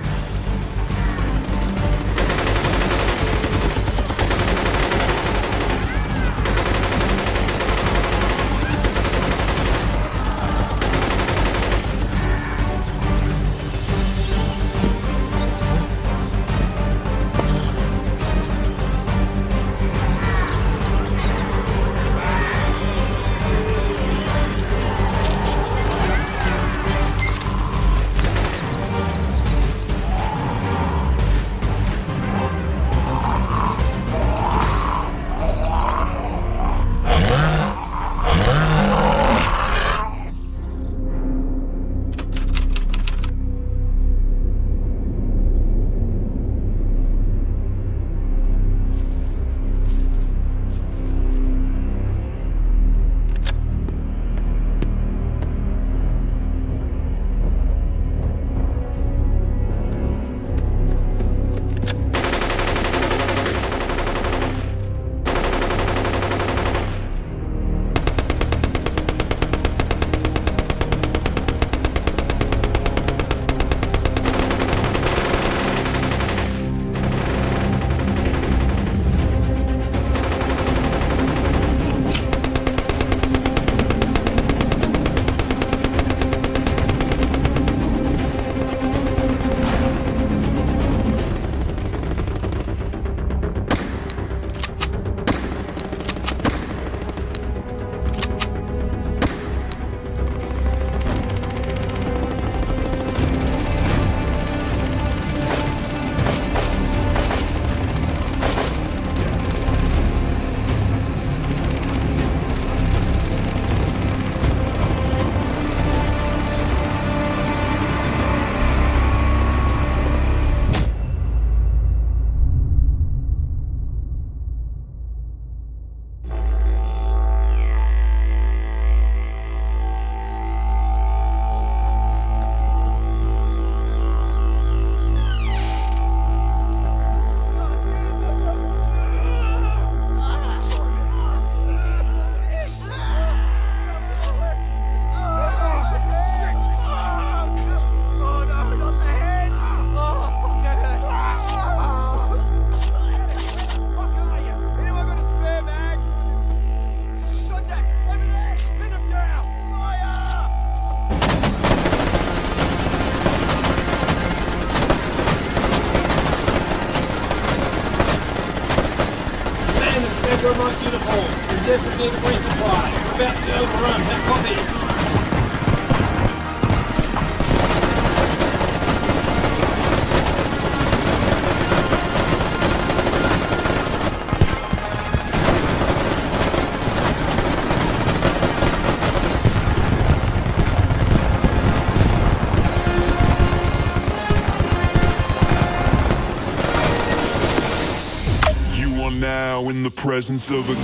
Echo Rock uniform. In desperate need of resupply. About to overrun. Have copy. Now in the presence of a